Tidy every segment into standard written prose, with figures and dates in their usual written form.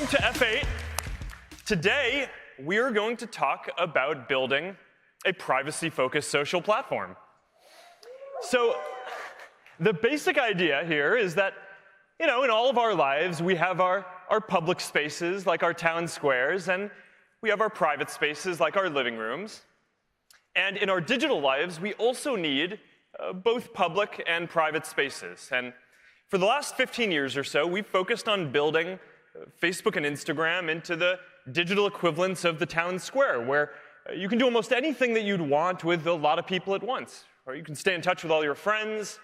Welcome to F8. Today, we are going to talk about building a privacy-focused social platform. So, the basic idea here is that, in all of our lives, we have our public spaces, like our town squares, and we have our private spaces, like our living rooms. And in our digital lives, we also need both public and private spaces. And for the last 15 years or so, we've focused on building Facebook and Instagram into the digital equivalents of the town square, where you can do almost anything that you'd want with a lot of people at once. Or you can stay in touch with all your friends,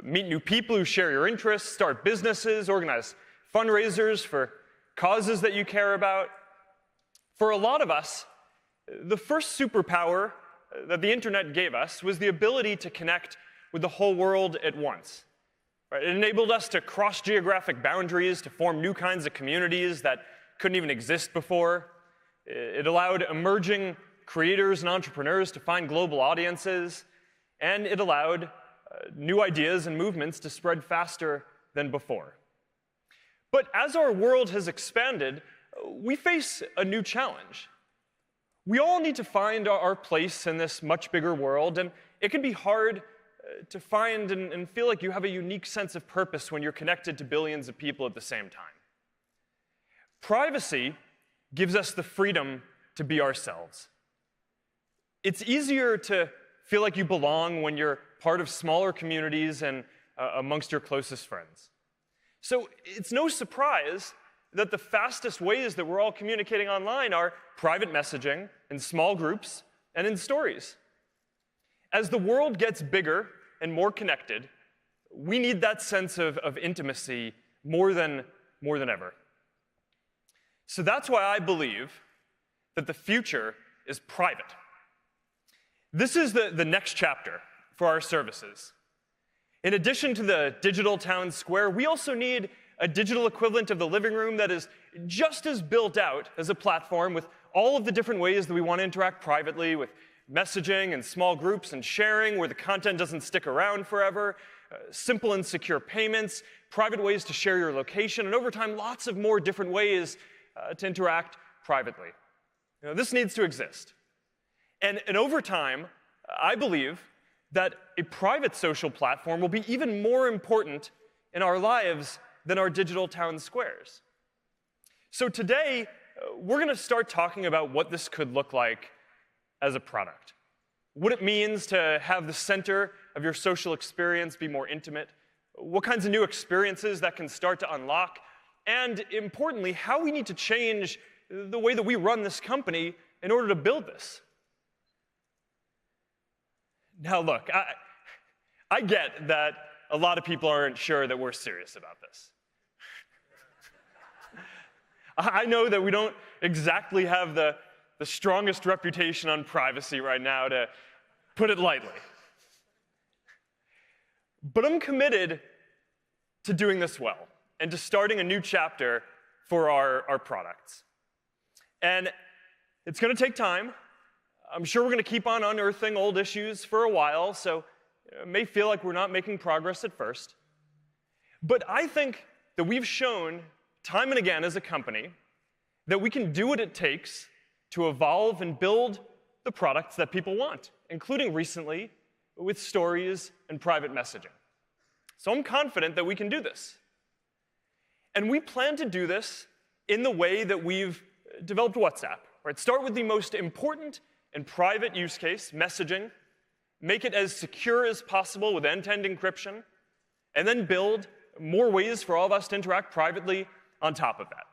meet new people who share your interests, start businesses, organize fundraisers for causes that you care about. For a lot of us, the first superpower that the internet gave us was the ability to connect with the whole world at once. Right? It enabled us to cross geographic boundaries, to form new kinds of communities that couldn't even exist before. It allowed emerging creators and entrepreneurs to find global audiences, and it allowed new ideas and movements to spread faster than before. But as our world has expanded, we face a new challenge. We all need to find our place in this much bigger world, and it can be hard to find and feel like you have a unique sense of purpose when you're connected to billions of people at the same time. Privacy gives us the freedom to be ourselves. It's easier to feel like you belong when you're part of smaller communities and amongst your closest friends. So it's no surprise that the fastest ways that we're all communicating online are private messaging, in small groups, and in stories. As the world gets bigger and more connected, we need that sense of intimacy more than ever. So that's why I believe that the future is private. This is the next chapter for our services. In addition to the digital town square, we also need a digital equivalent of the living room that is just as built out as a platform with all of the different ways that we want to interact privately, with messaging and small groups and sharing where the content doesn't stick around forever, simple and secure payments, private ways to share your location, and over time, lots of more different ways to interact privately. This needs to exist. And over time, I believe that a private social platform will be even more important in our lives than our digital town squares. So today, we're going to start talking about what this could look like as a product. What it means to have the center of your social experience be more intimate, what kinds of new experiences that can start to unlock, and importantly, how we need to change the way that we run this company in order to build this. Now look, I get that a lot of people aren't sure that we're serious about this. I know that we don't exactly have the strongest reputation on privacy right now, to put it lightly. But I'm committed to doing this well and to starting a new chapter for our products. And it's going to take time. I'm sure we're going to keep on unearthing old issues for a while, so it may feel like we're not making progress at first. But I think that we've shown time and again as a company that we can do what it takes to evolve and build the products that people want, including recently with stories and private messaging. So I'm confident that we can do this. And we plan to do this in the way that we've developed WhatsApp. Right? Start with the most important and private use case, messaging, make it as secure as possible with end-to-end encryption, and then build more ways for all of us to interact privately on top of that.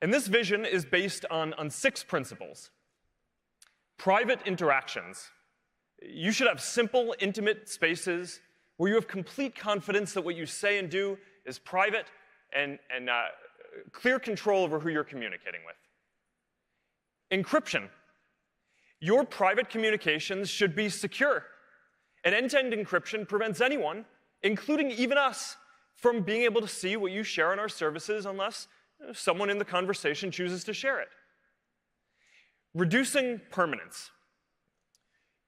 And this vision is based on 6 principles. Private interactions. You should have simple, intimate spaces where you have complete confidence that what you say and do is private and clear control over who you're communicating with. Encryption. Your private communications should be secure. And end-to-end encryption prevents anyone, including even us, from being able to see what you share on our services unless someone in the conversation chooses to share it. Reducing permanence.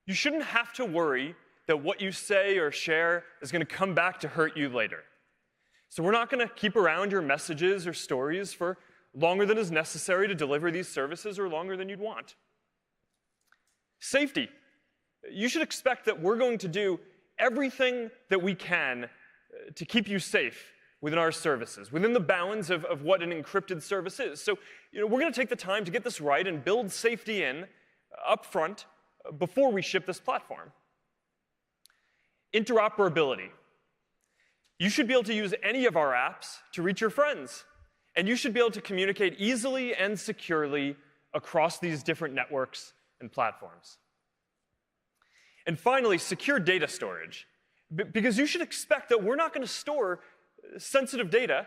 You shouldn't have to worry that what you say or share is going to come back to hurt you later. So we're not going to keep around your messages or stories for longer than is necessary to deliver these services or longer than you'd want. Safety. You should expect that we're going to do everything that we can to keep you safe within our services, within the bounds of what an encrypted service is. So we're going to take the time to get this right and build safety in up front before we ship this platform. Interoperability. You should be able to use any of our apps to reach your friends. And you should be able to communicate easily and securely across these different networks and platforms. And finally, secure data storage. Because you should expect that we're not going to store sensitive data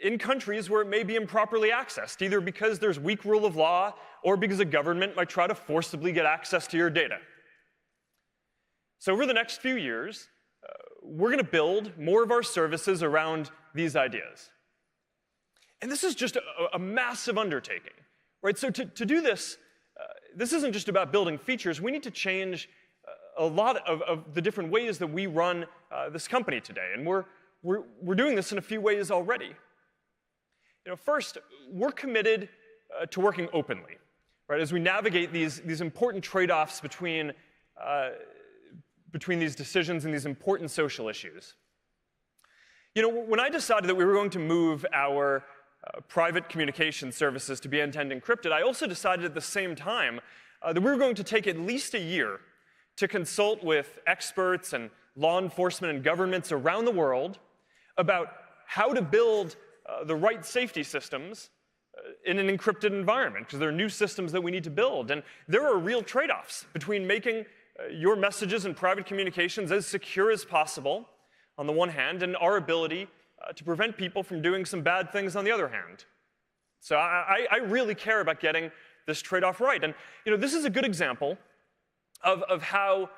in countries where it may be improperly accessed, either because there's weak rule of law or because a government might try to forcibly get access to your data. So over the next few years, we're going to build more of our services around these ideas. And this is just a massive undertaking, right? So to do this, this isn't just about building features. We need to change a lot of the different ways that we run this company today. And we're doing this in a few ways already. First, we're committed to working openly, right? As we navigate these important trade-offs between these decisions and these important social issues. When I decided that we were going to move our private communication services to be end-to-end encrypted, I also decided at the same time that we were going to take at least a year to consult with experts and law enforcement and governments around the world about how to build the right safety systems in an encrypted environment, because there are new systems that we need to build. And there are real trade-offs between making your messages and private communications as secure as possible, on the one hand, and our ability to prevent people from doing some bad things on the other hand. So I really care about getting this trade-off right. And this is a good example of how,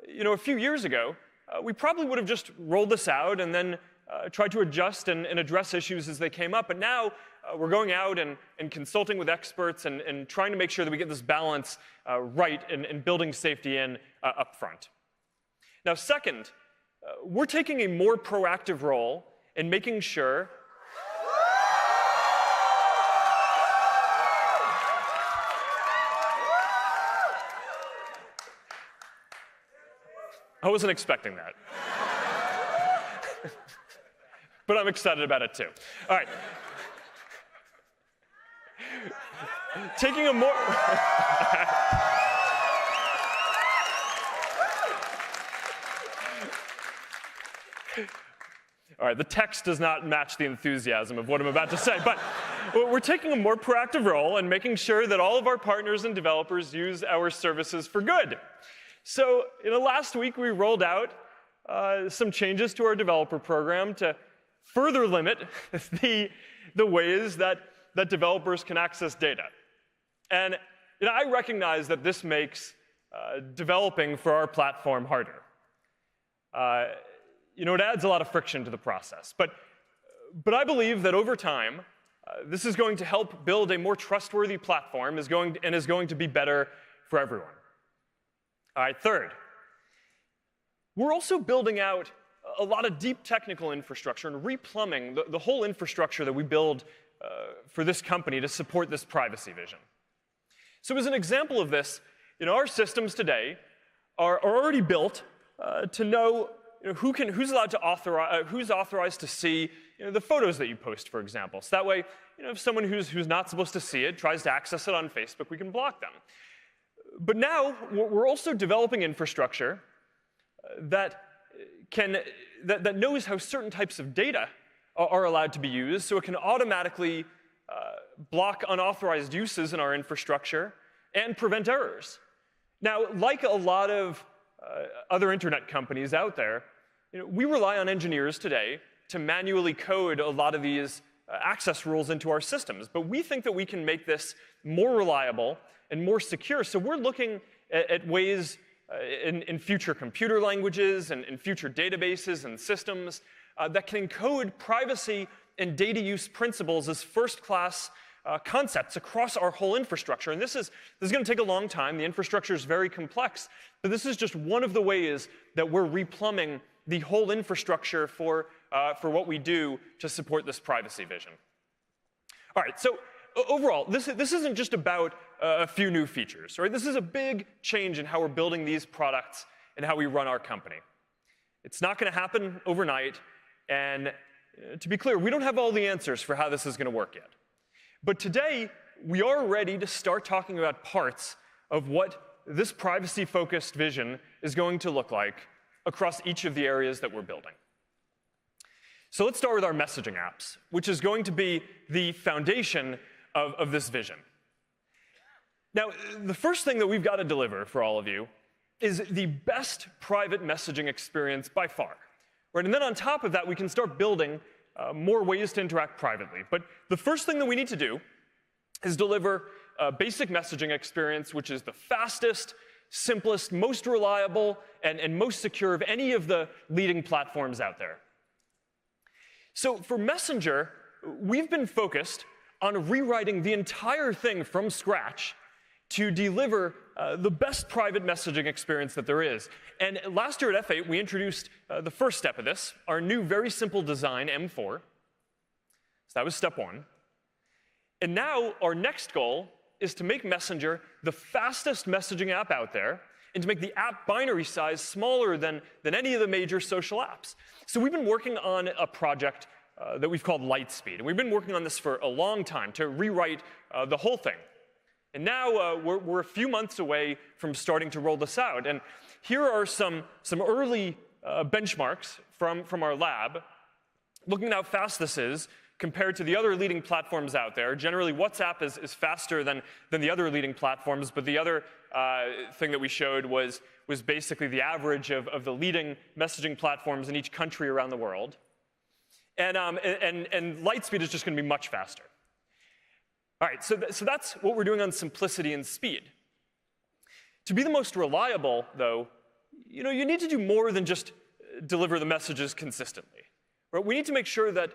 a few years ago, we probably would have just rolled this out and then tried to adjust and address issues as they came up. But now we're going out and consulting with experts and trying to make sure that we get this balance right and building safety in up front. Now, second, we're taking a more proactive role in making sure I wasn't expecting that. But I'm excited about it too. All right. Taking a more All right, the text does not match the enthusiasm of what I'm about to say, but we're taking a more proactive role in making sure that all of our partners and developers use our services for good. So, last week we rolled out some changes to our developer program to further limit the ways that developers can access data. And I recognize that this makes developing for our platform harder. It adds a lot of friction to the process. But I believe that over time, this is going to help build a more trustworthy platform is going to be better for everyone. All right, third, we're also building out a lot of deep technical infrastructure and replumbing the whole infrastructure that we build for this company to support this privacy vision. So as an example of this, our systems today are already built to know who's allowed to authorize, who's authorized to see the photos that you post, for example. So that way, if someone who's not supposed to see it tries to access it on Facebook, we can block them. But now we're also developing infrastructure that knows how certain types of data are allowed to be used, so it can automatically block unauthorized uses in our infrastructure and prevent errors. Now, like a lot of other internet companies out there, we rely on engineers today to manually code a lot of these access rules into our systems. But we think that we can make this more reliable and more secure. So we're looking at ways in future computer languages and in future databases and systems that can encode privacy and data use principles as first-class concepts across our whole infrastructure. And this is going to take a long time. The infrastructure is very complex, but this is just one of the ways that we're replumbing the whole infrastructure for what we do to support this privacy vision. All right, so overall, this isn't just about a few new features, right? This is a big change in how we're building these products and how we run our company. It's not going to happen overnight, and to be clear, we don't have all the answers for how this is going to work yet. But today, we are ready to start talking about parts of what this privacy-focused vision is going to look like across each of the areas that we're building. So let's start with our messaging apps, which is going to be the foundation of this vision. Now, the first thing that we've got to deliver for all of you is the best private messaging experience by far. Right? And then on top of that, we can start building more ways to interact privately. But the first thing that we need to do is deliver a basic messaging experience, which is the fastest, simplest, most reliable, and most secure of any of the leading platforms out there. So for Messenger, we've been focused on rewriting the entire thing from scratch to deliver the best private messaging experience that there is. And last year at F8, we introduced the first step of this, our new very simple design, M4. So that was step one. And now our next goal is to make Messenger the fastest messaging app out there, and to make the app binary size smaller than any of the major social apps. So we've been working on a project that we've called Lightspeed. And we've been working on this for a long time to rewrite the whole thing. And now we're a few months away from starting to roll this out. And here are some early benchmarks from our lab, looking at how fast this is compared to the other leading platforms out there. Generally, WhatsApp is faster than the other leading platforms, but the other thing that we showed was basically the average of the leading messaging platforms in each country around the world. And Lightspeed is just going to be much faster. All right, so that's what we're doing on simplicity and speed. To be the most reliable, though, you need to do more than just deliver the messages consistently. Right? We need to make sure that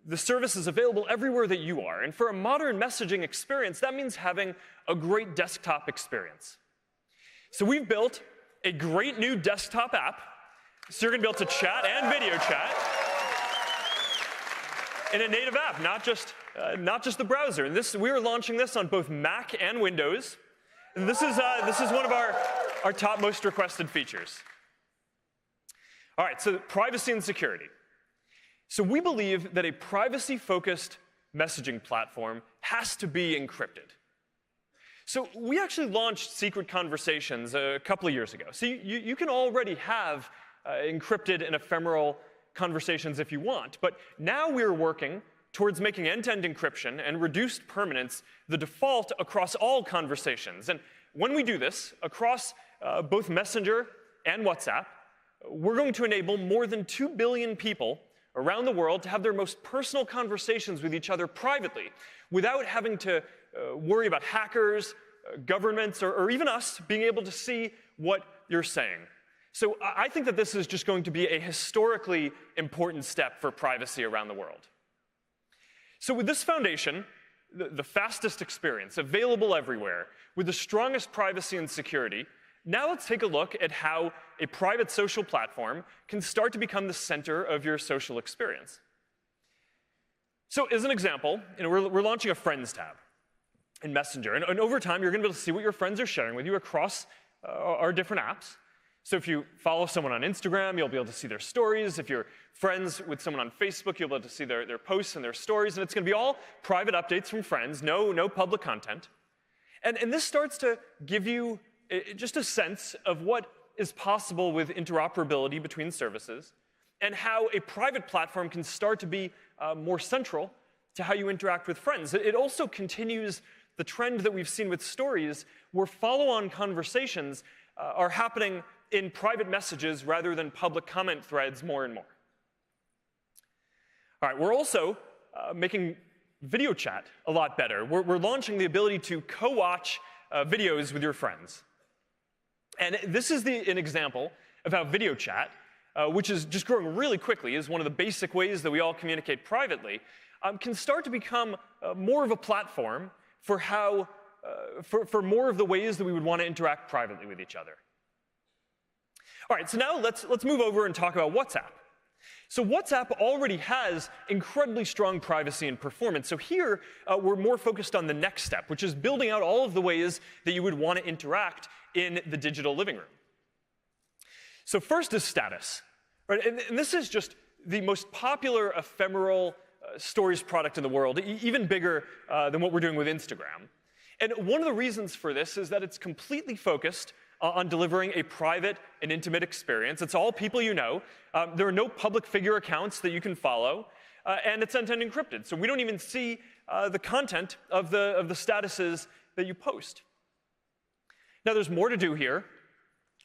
the service is available everywhere that you are. And for a modern messaging experience, that means having a great desktop experience. So we've built a great new desktop app. So you're going to be able to chat and video chat in a native app, not just the browser. And we are launching this on both Mac and Windows. And this is one of our top most requested features. All right, so privacy and security. So we believe that a privacy-focused messaging platform has to be encrypted. So we actually launched Secret Conversations a couple of years ago. So you can already have encrypted and ephemeral conversations if you want. But now we're working towards making end-to-end encryption and reduced permanence the default across all conversations. And when we do this across both Messenger and WhatsApp, we're going to enable more than 2 billion people around the world to have their most personal conversations with each other privately without having to worry about hackers, governments, or even us being able to see what you're saying. So I think that this is just going to be a historically important step for privacy around the world. So with this foundation, the fastest experience, available everywhere, with the strongest privacy and security, now let's take a look at how a private social platform can start to become the center of your social experience. So as an example, we're launching a Friends tab in Messenger. And over time, you're going to be able to see what your friends are sharing with you across our different apps. So if you follow someone on Instagram, you'll be able to see their stories. If you're friends with someone on Facebook, you'll be able to see their posts and their stories. And it's going to be all private updates from friends, no public content. And this starts to give you just a sense of what is possible with interoperability between services, and how a private platform can start to be more central to how you interact with friends. It also continues the trend that we've seen with stories, where follow-on conversations are happening in private messages rather than public comment threads more and more. All right, we're also making video chat a lot better. We're launching the ability to co-watch videos with your friends. And this is an example of how video chat which is just growing really quickly, is one of the basic ways that we all communicate privately, can start to become more of a platform for for more of the ways that we would want to interact privately with each other. All right, so now let's move over and talk about WhatsApp. So WhatsApp already has incredibly strong privacy and performance. So here, we're more focused on the next step, which is building out all of the ways that you would want to interact in the digital living room. So first is status, right? And this is just the most popular ephemeral stories product in the world, even bigger than what we're doing with Instagram. And one of the reasons for this is that it's completely focused on delivering a private and intimate experience. It's all people you know. There are no public figure accounts that you can follow, and it's end-to-end encrypted. So we don't even see the content of the statuses that you post. Now, there's more to do here.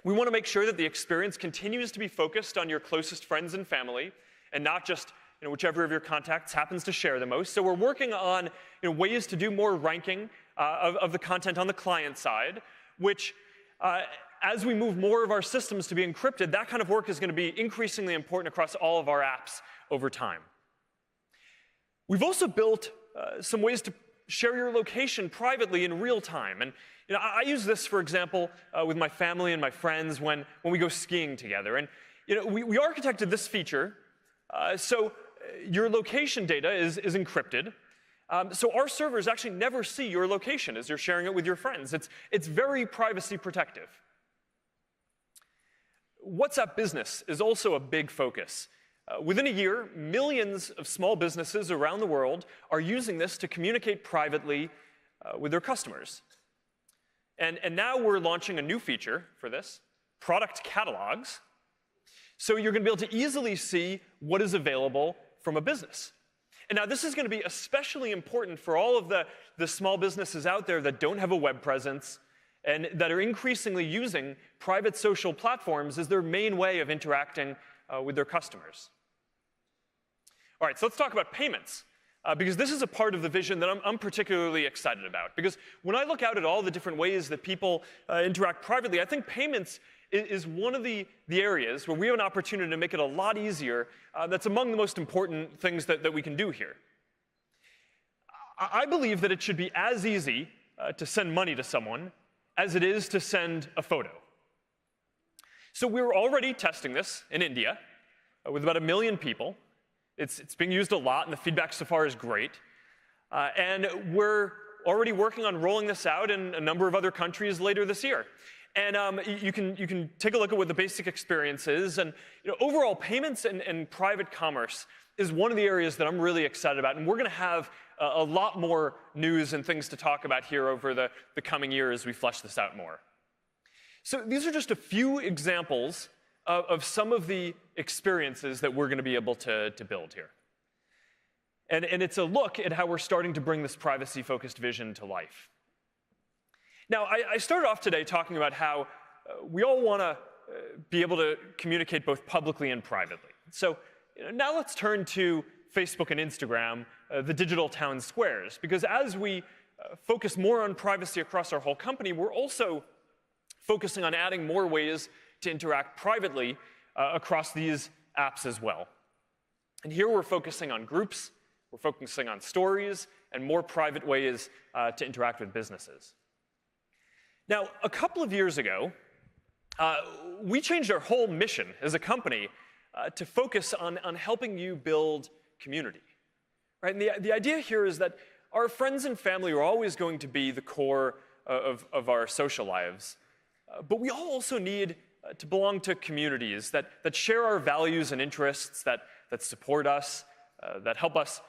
We want to make sure that the experience continues to be focused on your closest friends and family, and not just whichever of your contacts happens to share the most. So we're working on ways to do more ranking of the content on the client side, which as we move more of our systems to be encrypted, that kind of work is going to be increasingly important across all of our apps over time. We've also built some ways to share your location privately in real time. And I use this, for example, with my family and my friends when we go skiing together. And we architected this feature so your location data is encrypted. So our servers actually never see your location as you're sharing it with your friends. It's very privacy protective. WhatsApp Business is also a big focus. Within a year, millions of small businesses around the world are using this to communicate privately with their customers. And now we're launching a new feature for this, product catalogs. So you're going to be able to easily see what is available from a business. And now this is going to be especially important for all of the small businesses out there that don't have a web presence and that are increasingly using private social platforms as their main way of interacting with their customers. All right, so let's talk about payments, because this is a part of the vision that I'm particularly excited about. Because when I look out at all the different ways that people interact privately, I think payments is one of the areas where we have an opportunity to make it a lot easier. That's among the most important things that we can do here. I believe that it should be as easy to send money to someone as it is to send a photo. So we're already testing this in India with about 1 million people. It's being used a lot, and the feedback so far is great. And we're already working on rolling this out in a number of other countries later this year. And you can take a look at what the basic experience is. And overall, payments and private commerce is one of the areas that I'm really excited about. And we're going to have a lot more news and things to talk about here over the coming year as we flesh this out more. So these are just a few examples of some of the experiences that we're going to be able to build here. And it's a look at how we're starting to bring this privacy-focused vision to life. Now, I started off today talking about how we all want to be able to communicate both publicly and privately. So now let's turn to Facebook and Instagram, the digital town squares, because as we focus more on privacy across our whole company, we're also focusing on adding more ways to interact privately across these apps as well. And here we're focusing on groups, we're focusing on stories, and more private ways to interact with businesses. Now, a couple of years ago, we changed our whole mission as a company to focus on helping you build community. Right? And the idea here is that our friends and family are always going to be the core of our social lives. But we all also need to belong to communities that share our values and interests, that support us, that help us,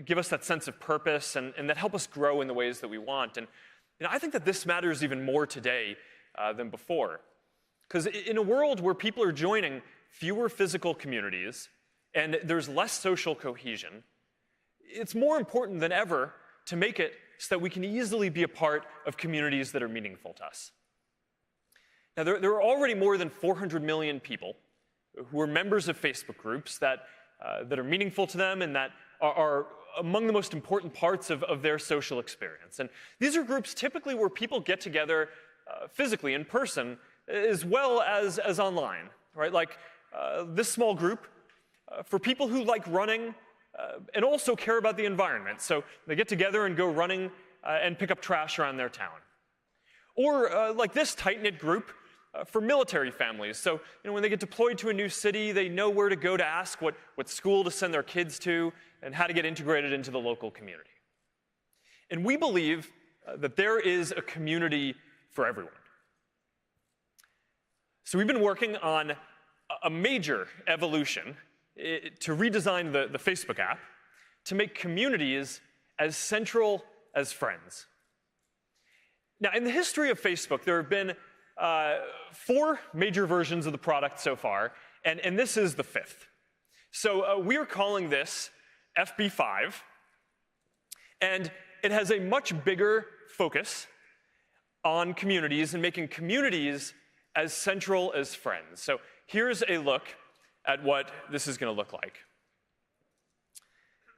give us that sense of purpose, and that help us grow in the ways that we want. And I think that this matters even more today than before. Because in a world where people are joining fewer physical communities and there's less social cohesion, it's more important than ever to make it so that we can easily be a part of communities that are meaningful to us. Now, there are already more than 400 million people who are members of Facebook groups that are meaningful to them and that are among the most important parts of their social experience. And these are groups typically where people get together physically in person as well as online, right? Like this small group for people who like running and also care about the environment. So they get together and go running and pick up trash around their town. Or like this tight-knit group for military families. So when they get deployed to a new city, they know where to go to ask what school to send their kids to and how to get integrated into the local community. And we believe that there is a community for everyone. So we've been working on a major evolution to redesign the Facebook app to make communities as central as friends. Now, in the history of Facebook, there have been 4 major versions of the product so far, and this is the 5th. So we are calling this FB5, and it has a much bigger focus on communities and making communities as central as friends. So here's a look at what this is going to look like.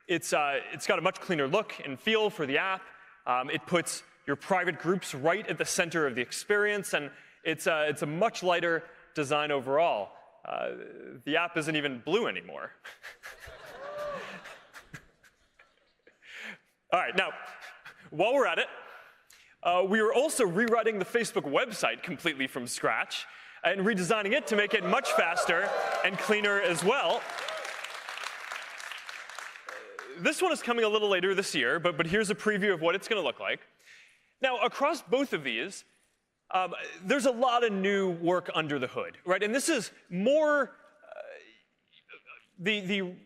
It's got a much cleaner look and feel for the app. It puts your private groups right at the center of the experience, and it's a much lighter design overall. The app isn't even blue anymore. All right, now, while we're at it, we are also rewriting the Facebook website completely from scratch and redesigning it to make it much faster and cleaner as well. This one is coming a little later this year, but here's a preview of what it's going to look like. Now, across both of these, there's a lot of new work under the hood, right? And this is more the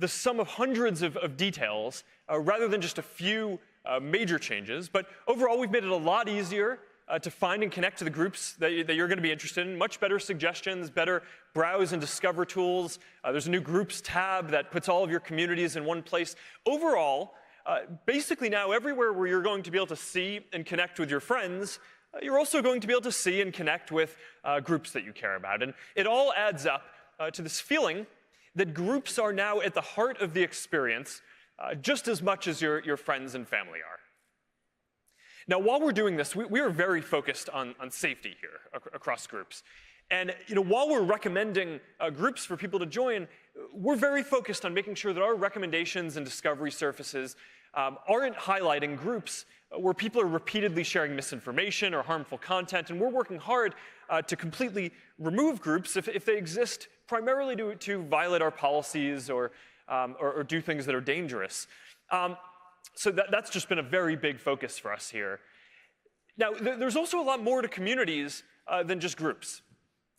sum of hundreds of details rather than just a few major changes. But overall, we've made it a lot easier to find and connect to the groups that you're going to be interested in. Much better suggestions, better browse and discover tools. There's a new groups tab that puts all of your communities in one place. Overall, basically now everywhere where you're going to be able to see and connect with your friends, you're also going to be able to see and connect with groups that you care about. And it all adds up to this feeling that groups are now at the heart of the experience just as much as your friends and family are. Now, while we're doing this, we are very focused on safety here across groups. And while we're recommending groups for people to join, we're very focused on making sure that our recommendations and discovery surfaces aren't highlighting groups where people are repeatedly sharing misinformation or harmful content. And we're working hard to completely remove groups if they exist primarily to violate our policies or do things that are dangerous. So that's just been a very big focus for us here. Now, there's also a lot more to communities than just groups.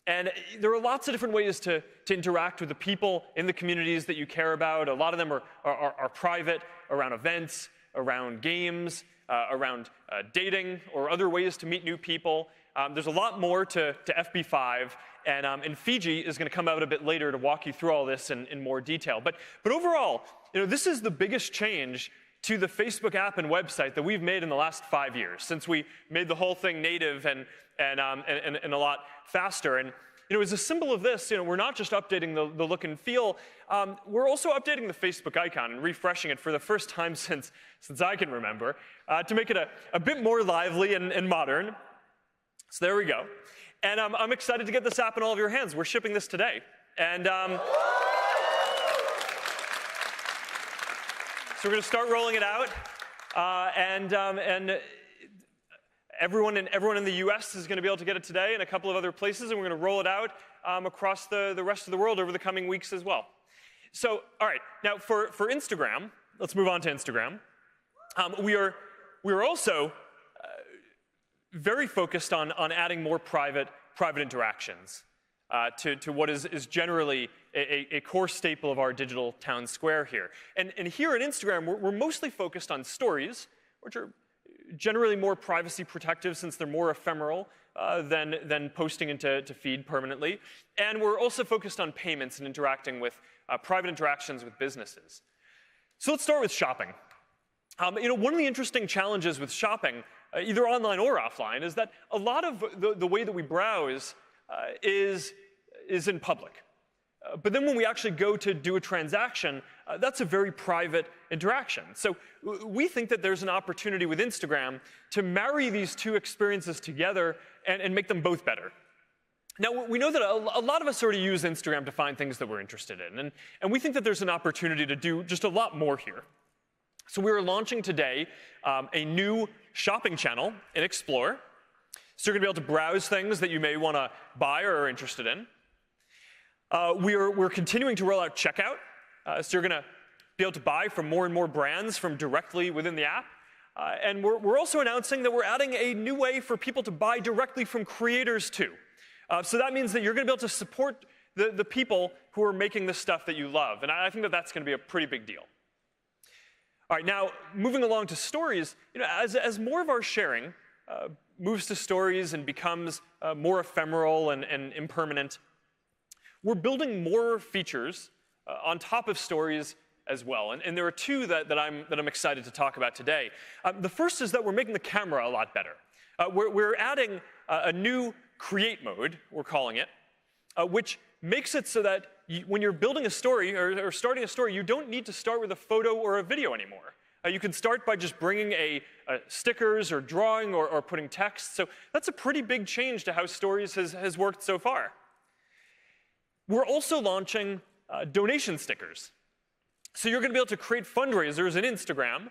And there are lots of different ways to interact with the people in the communities that you care about. A lot of them are private, around events, around games, around dating, or other ways to meet new people. There's a lot more to FB5, and Fiji is going to come out a bit later to walk you through all this in more detail. But overall, this is the biggest change to the Facebook app and website that we've made in the last 5 years, since we made the whole thing native and a lot faster. And as a symbol of this, we're not just updating the look and feel, we're also updating the Facebook icon and refreshing it for the first time since I can remember, to make it a bit more lively and modern. So there we go. And I'm excited to get this app in all of your hands. We're shipping this today. And so we're going to start rolling it out, and everyone in the U.S. is going to be able to get it today, and a couple of other places, and we're going to roll it out across the rest of the world over the coming weeks as well. So, all right, now for Instagram, let's move on to Instagram. We are also very focused on adding more private interactions to what is generally a core staple of our digital town square here. And here at Instagram, we're mostly focused on stories, which are generally more privacy protective since they're more ephemeral than posting into feed permanently. And we're also focused on payments and interacting with private interactions with businesses. So let's start with shopping. One of the interesting challenges with shopping, either online or offline, is that a lot of the way that we browse is in public. But then when we actually go to do a transaction, that's a very private interaction. So we think that there's an opportunity with Instagram to marry these two experiences together and make them both better. Now, we know that a lot of us already use Instagram to find things that we're interested in, and we think that there's an opportunity to do just a lot more here. So we're launching today a new shopping channel in Explore. So you're going to be able to browse things that you may want to buy or are interested in. We're continuing to roll out checkout. So you're going to be able to buy from more and more brands from directly within the app. And we're also announcing that we're adding a new way for people to buy directly from creators too. So that means that you're going to be able to support the people who are making the stuff that you love. And I think that that's going to be a pretty big deal. All right, now moving along to stories, as more of our sharing moves to stories and becomes more ephemeral and impermanent, we're building more features on top of stories as well. And there are two that I'm excited to talk about today. The first is that we're making the camera a lot better. We're adding a new create mode, we're calling it, which makes it so that when you're building a story or starting a story, you don't need to start with a photo or a video anymore. You can start by just bringing stickers or drawing or putting text. So that's a pretty big change to how stories has worked so far. We're also launching donation stickers. So you're going to be able to create fundraisers in Instagram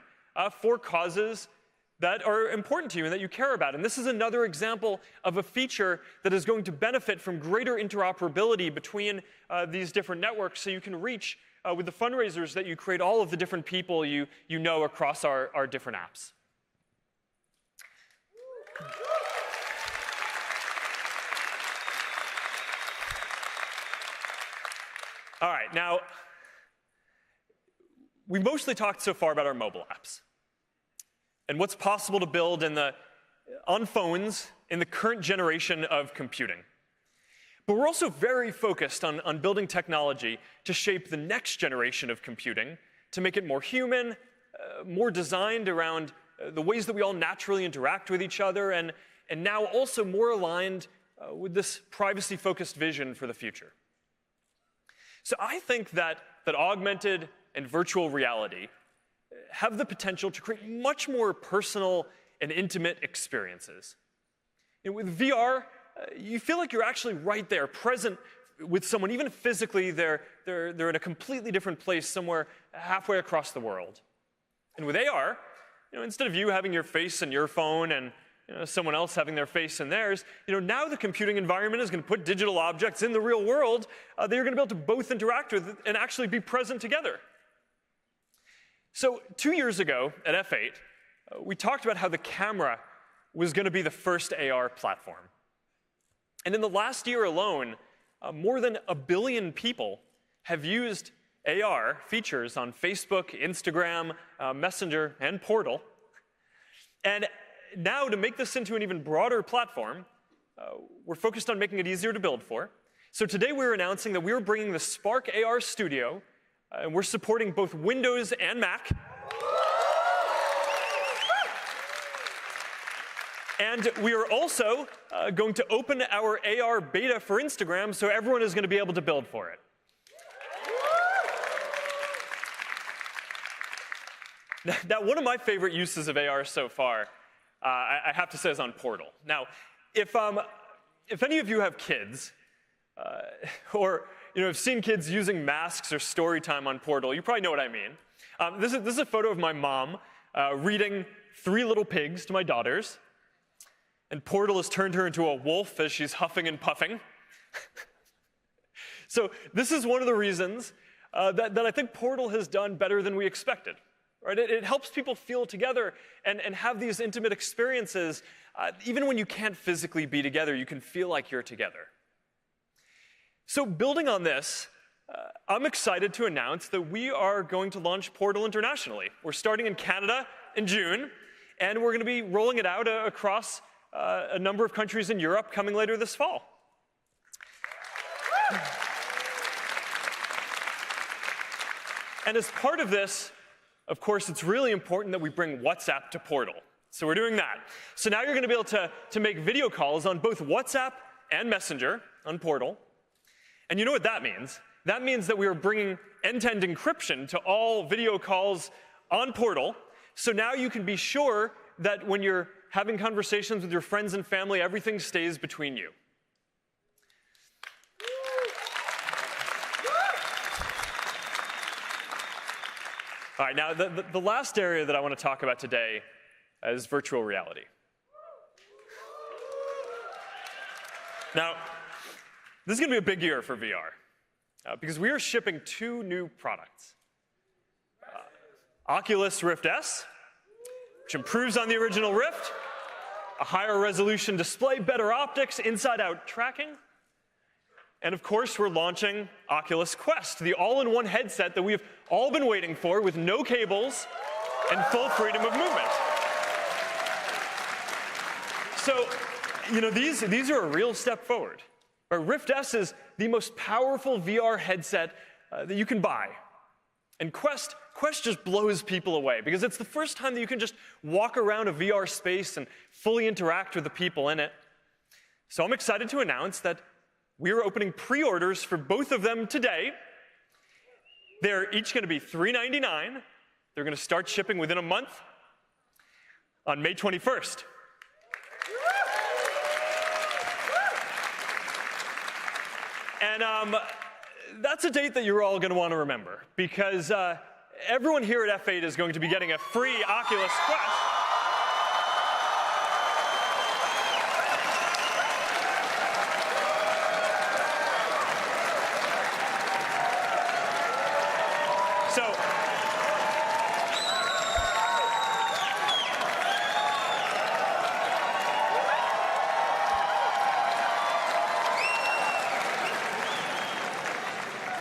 for causes that are important to you and that you care about. And this is another example of a feature that is going to benefit from greater interoperability between these different networks, so you can reach, with the fundraisers that you create, all of the different people you know across our different apps. All right, now, we've mostly talked so far about our mobile apps and what's possible to build on phones in the current generation of computing. But we're also very focused on building technology to shape the next generation of computing, to make it more human, more designed around the ways that we all naturally interact with each other, and now also more aligned with this privacy-focused vision for the future. So I think that augmented and virtual reality have the potential to create much more personal and intimate experiences. With VR, you feel like you're actually right there, present with someone, even physically they're in a completely different place somewhere halfway across the world. And with AR, instead of you having your face in your phone and someone else having their face in theirs, now the computing environment is going to put digital objects in the real world that you're going to be able to both interact with and actually be present together. So 2 years ago at F8, we talked about how the camera was going to be the first AR platform. And in the last year alone, more than 1 billion people have used AR features on Facebook, Instagram, Messenger, and Portal. And now, to make this into an even broader platform, we're focused on making it easier to build for. So today we're announcing that we're bringing the Spark AR Studio, and we're supporting both Windows and Mac. And we are also going to open our AR beta for Instagram, so everyone is going to be able to build for it. Now, one of my favorite uses of AR so far, I have to say, is on Portal. Now, if any of you have kids, or have seen kids using masks or story time on Portal, you probably know what I mean. This is a photo of my mom reading 3 Little Pigs to my daughters, and Portal has turned her into a wolf as she's huffing and puffing. So this is one of the reasons that I think Portal has done better than we expected. Right? It helps people feel together and have these intimate experiences. Even when you can't physically be together, you can feel like you're together. So building on this, I'm excited to announce that we are going to launch Portal internationally. We're starting in Canada in June, and we're going to be rolling it out across a number of countries in Europe coming later this fall. And as part of this, of course, it's really important that we bring WhatsApp to Portal. So we're doing that. So now you're going to be able to make video calls on both WhatsApp and Messenger on Portal. And you know what that means? That means that we are bringing end-to-end encryption to all video calls on Portal. So now you can be sure that when you're having conversations with your friends and family, everything stays between you. All right, now the last area that I want to talk about today is virtual reality. Now, this is going to be a big year for VR because we are shipping 2 new products. Oculus Rift S, which improves on the original Rift, a higher resolution display, better optics, inside-out tracking. And of course, we're launching Oculus Quest, the all-in-one headset that we've all been waiting for with no cables and full freedom of movement. So, these are a real step forward. Rift S is the most powerful VR headset that you can buy. And Quest just blows people away because it's the first time that you can just walk around a VR space and fully interact with the people in it. So I'm excited to announce that we're opening pre-orders for both of them today. They're each going to be $399. They're going to start shipping within a month on May 21st. And that's a date that you're all going to want to remember because everyone here at F8 is going to be getting a free Oculus Quest.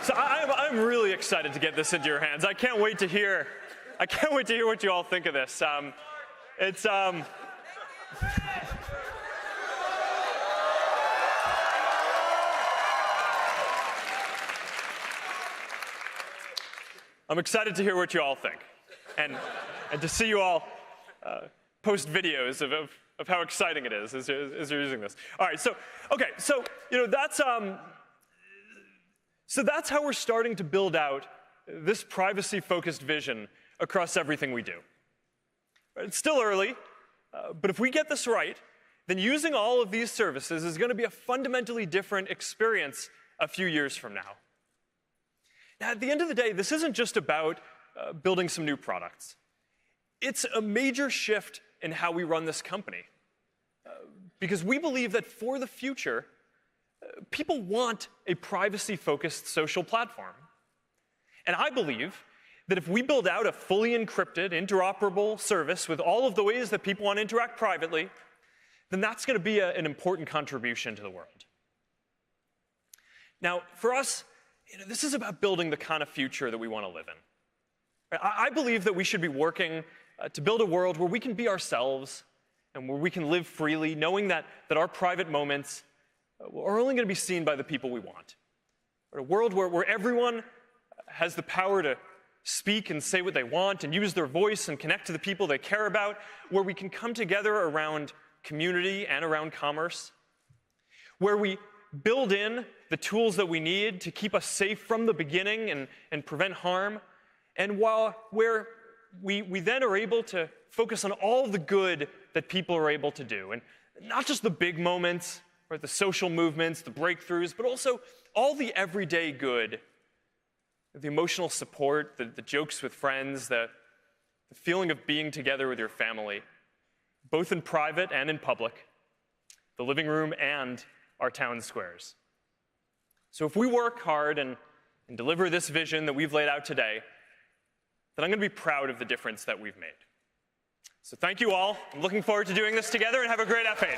So I'm really excited to get this into your hands. I can't wait to hear what you all think of this. I'm excited to hear what you all think, and to see you all post videos of how exciting it is as you're using this. All right, so that's how we're starting to build out this privacy-focused vision across everything we do. It's still early, but if we get this right, then using all of these services is going to be a fundamentally different experience a few years from now. Now, at the end of the day, this isn't just about building some new products. It's a major shift in how we run this company. Because we believe that for the future, people want a privacy-focused social platform. And I believe that if we build out a fully encrypted, interoperable service with all of the ways that people want to interact privately, then that's going to be an important contribution to the world. Now, for us, this is about building the kind of future that we want to live in. I believe that we should be working to build a world where we can be ourselves and where we can live freely, knowing that our private moments are only going to be seen by the people we want. A world where everyone has the power to speak and say what they want and use their voice and connect to the people they care about, where we can come together around community and around commerce, where we build in the tools that we need to keep us safe from the beginning and prevent harm, and where we then are able to focus on all the good that people are able to do, and not just the big moments, or the social movements, the breakthroughs, but also all the everyday good, the emotional support, the jokes with friends, the feeling of being together with your family, both in private and in public, the living room and our town squares. So if we work hard and deliver this vision that we've laid out today, then I'm going to be proud of the difference that we've made. So thank you all. I'm looking forward to doing this together, and have a great F8.